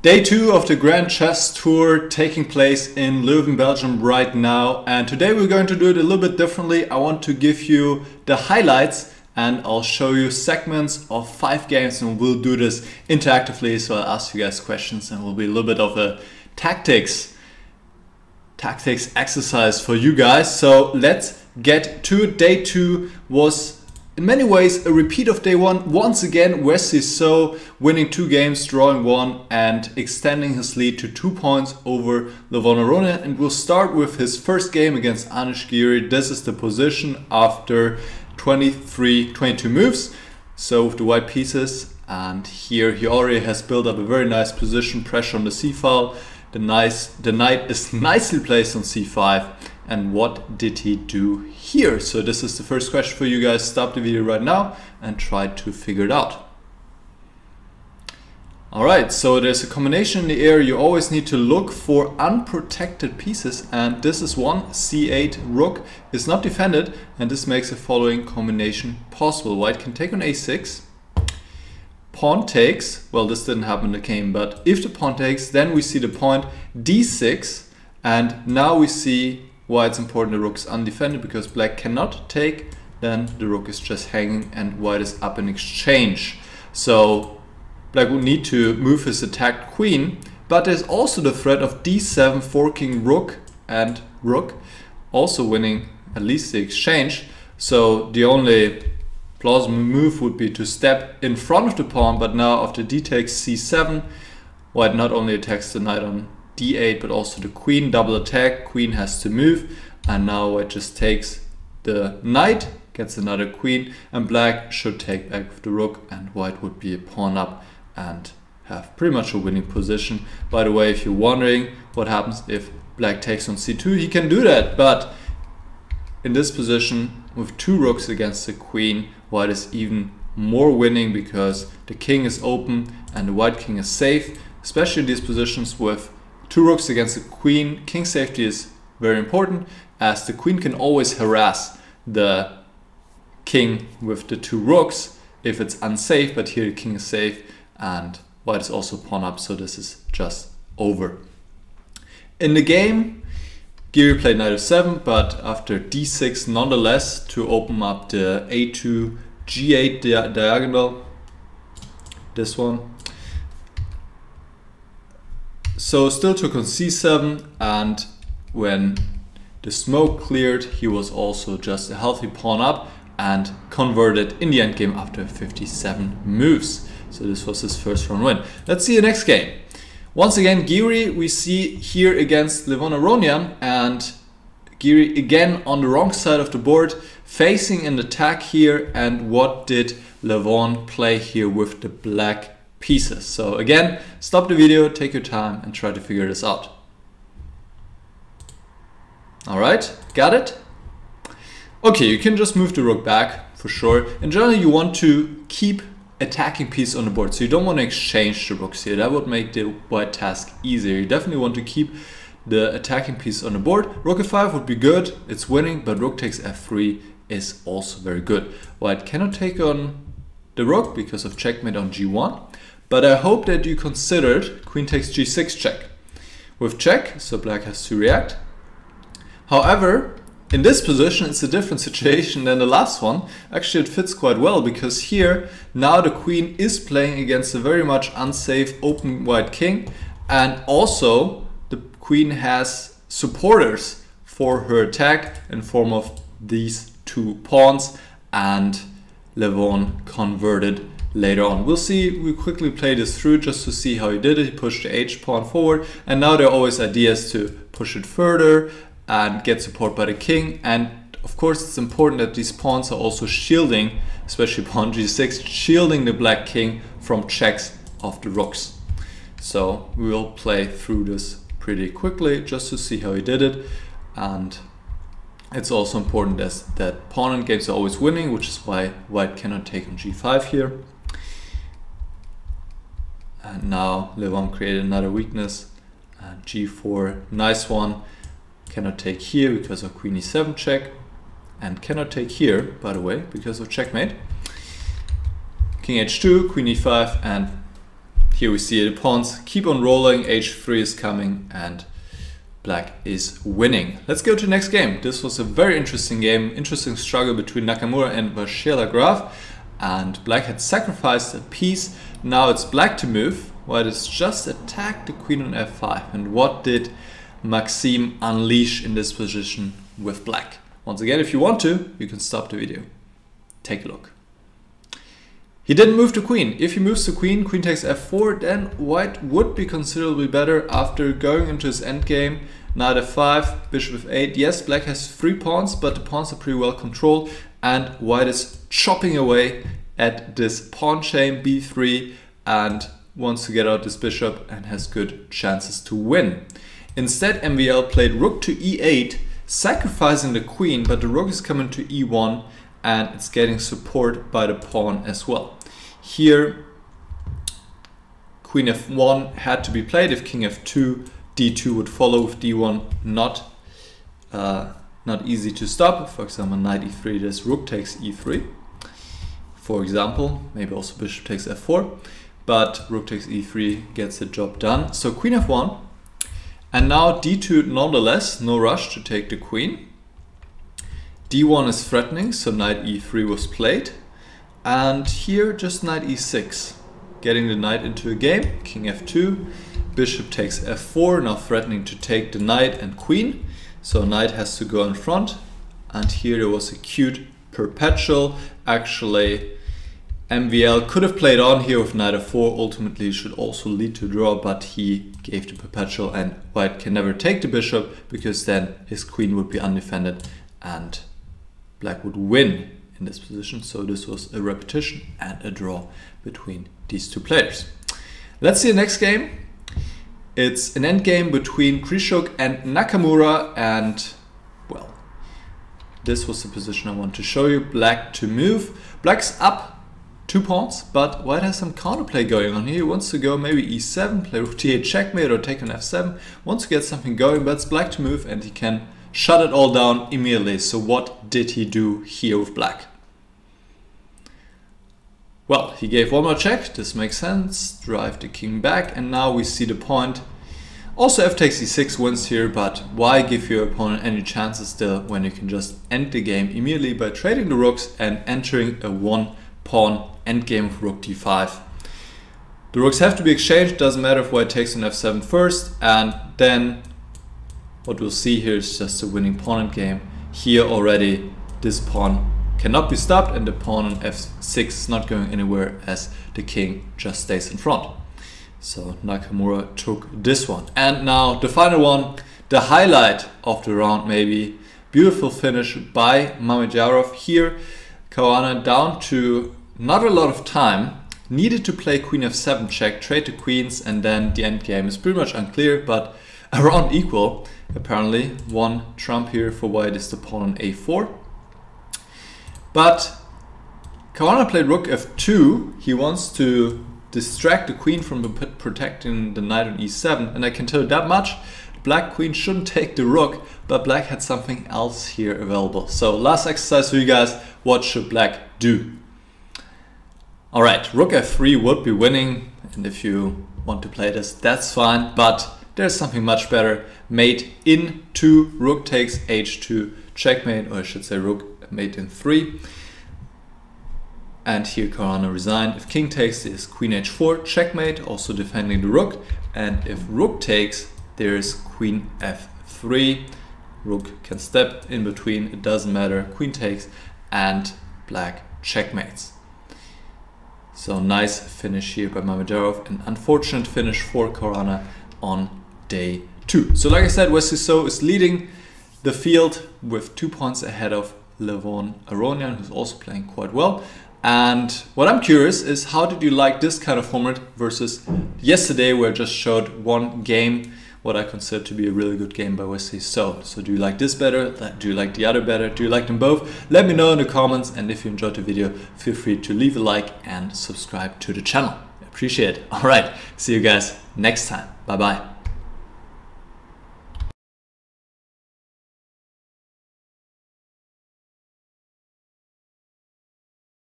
Day 2 of the Grand Chess Tour taking place in Leuven, Belgium right now, and today we're going to do it a little bit differently. I want to give you the highlights and I'll show you segments of 5 games, and we'll do this interactively, so I'll ask you guys questions and it will be a little bit of a tactics exercise for you guys. So let's get to it. Day 2 was in many ways a repeat of day 1. Once again, Wesley So winning 2 games, drawing 1 and extending his lead to 2 points over Leuven Aronian. And we'll start with his first game against Anish Giri. This is the position after 22 moves. So with the white pieces, and here he already has built up a very nice position, pressure on the c-file. The knight is nicely placed on c5. And what did he do here? So this is the first question for you guys. Stop the video right now and try to figure it out. Alright, so there's a combination in the air. You always need to look for unprotected pieces, and this is one. c8 rook is not defended, and this makes the following combination possible. White can take on a6. Pawn takes. Well, this didn't happen in the game, but if the pawn takes, then we see the point d6, and now we see why it's important the rook is undefended, because black cannot take, then the rook is just hanging and white is up in exchange. So black would need to move his attacked queen, but there's also the threat of d7 forking rook and rook, also winning at least the exchange. So the only plausible move would be to step in front of the pawn, but now after d takes c7, white not only attacks the knight on d8 but also the queen, double attack, queen has to move, and now white just takes the knight, gets another queen, and black should take back with the rook, and white would be a pawn up and have pretty much a winning position. By the way, if you're wondering what happens if black takes on c2, he can do that, but in this position with 2 rooks against the queen, white is even more winning because the king is open and the white king is safe, especially in these positions with 2 rooks against the queen. King safety is very important, as the queen can always harass the king with the 2 rooks if it's unsafe, but here the king is safe and white is also pawn up, so this is just over. In the game, Giri played knight f7, but after d6 nonetheless to open up the a2 g8 diagonal, this one. So still took on c7, and when the smoke cleared, he was also just a healthy pawn up and converted in the endgame after 57 moves. So this was his first round win. Let's see the next game. Once again, Giri we see here against Leuven Aronian, and Giri again on the wrong side of the board, facing an attack here. And what did Leuven play here with the black pieces? So again, stop the video, take your time and try to figure this out. Alright, got it? Okay, you can just move the rook back for sure. In general, you want to keep attacking piece on the board, so you don't want to exchange the rooks here. That would make the white task easier. You definitely want to keep the attacking piece on the board. Rook f5 would be good, it's winning, but rook takes f3 is also very good. White cannot take on the rook because of checkmate on g1, but I hope that you considered queen takes g6 check. With check, so black has to react. However, in this position, it's a different situation than the last one. Actually, it fits quite well, because here, now the queen is playing against a very much unsafe open white king, and also the queen has supporters for her attack in form of these 2 pawns, and Leuven converted later on. We'll see, we quickly play this through just to see how he did it. He pushed the h pawn forward, and now there are always ideas to push it further and get support by the king. And of course it's important that these pawns are also shielding, especially pawn g6, shielding the black king from checks of the rooks. So we will play through this pretty quickly just to see how he did it. And it's also important that pawn endgames are always winning, which is why white cannot take on g5 here. And now Leuven created another weakness, g4, nice one. Cannot take here because of queen e7 check, and cannot take here, by the way, because of checkmate. King h2, queen e5, and here we see the pawns keep on rolling, h3 is coming, and black is winning. Let's go to the next game. This was a very interesting game, interesting struggle between Nakamura and Mamedyarov, and black had sacrificed a piece. Now it's black to move, while it's just attacked the queen on f5. And what did Maxime unleash in this position with black? Once again, if you want to, you can stop the video. Take a look. He didn't move the queen. If he moves the queen, queen takes f4, then white would be considerably better after going into his endgame. Knight f5, bishop f8. Yes, black has 3 pawns, but the pawns are pretty well controlled, and white is chopping away at this pawn chain b3 and wants to get out this bishop and has good chances to win. Instead, MVL played rook to e8, sacrificing the queen, but the rook is coming to e1 and it's getting support by the pawn as well. Here, queen f1 had to be played. If king f2, d2 would follow with d1, not easy to stop. For example, knight e3, there's rook takes e3. For example, maybe also bishop takes f4, but rook takes e3 gets the job done. So queen f1, and now d2 nonetheless, no rush to take the queen. d1 is threatening, so knight e3 was played. And here just knight e6, getting the knight into a game. King f2, bishop takes f4, now threatening to take the knight and queen. So knight has to go in front. And here there was a cute perpetual. Actually, MVL could have played on here with knight f4. Ultimately should also lead to draw, but he gave the perpetual, and white can never take the bishop because then his queen would be undefended and black would win in this position. So this was a repetition and a draw between these two players. Let's see the next game. It's an endgame between Krishuk and Nakamura, and well, this was the position I want to show you. Black to move. Black's up 2 pawns, but white has some counterplay going on here. He wants to go maybe e7, play rook t8 checkmate, or take on f7. Wants to get something going, but it's black to move and he can shut it all down immediately. So what did he do here with black? Well, he gave one more check. This makes sense. Drive the king back, and now we see the point. Also f takes e6 wins here, but why give your opponent any chances still when you can just end the game immediately by trading the rooks and entering a 1-pawn endgame with rook d5. The rooks have to be exchanged. Doesn't matter if white takes on f7 first, and then what we'll see here is just a winning pawn endgame. Here already this pawn cannot be stopped, and the pawn on f6 is not going anywhere as the king just stays in front. So Nakamura took this one. And now the final one, the highlight of the round maybe. Beautiful finish by Mamedyarov here. Caruana down to not a lot of time. Needed to play queen f7 check, trade the queens, and then the endgame is pretty much unclear, but around equal apparently. One trump here for white is the pawn on a4. But Caruana played rook f2. He wants to distract the queen from protecting the knight on e7, and I can tell you that much. Black queen shouldn't take the rook, but black had something else here available. So last exercise for you guys, what should black do? Alright, rook f3 would be winning, and if you want to play this, that's fine, but there's something much better. Mate in 2, rook takes h2 checkmate, or I should say rook mate in 3. And here Caruana resigned. If king takes, is queen h4 checkmate, also defending the rook. And if rook takes, there's queen f3. Rook can step in between, it doesn't matter. Queen takes, and black checkmates. So nice finish here by Mamedyarov. An unfortunate finish for Caruana on day 2. So like I said, Wesley So is leading the field with 2 points ahead of Leuven Aronian, who's also playing quite well. And what I'm curious is, how did you like this kind of format versus yesterday, where I just showed one game, what I consider to be a really good game by Wesley So. So do you like this better? Do you like the other better? Do you like them both? Let me know in the comments, and if you enjoyed the video, feel free to leave a like and subscribe to the channel. I appreciate it. Alright, see you guys next time. Bye bye.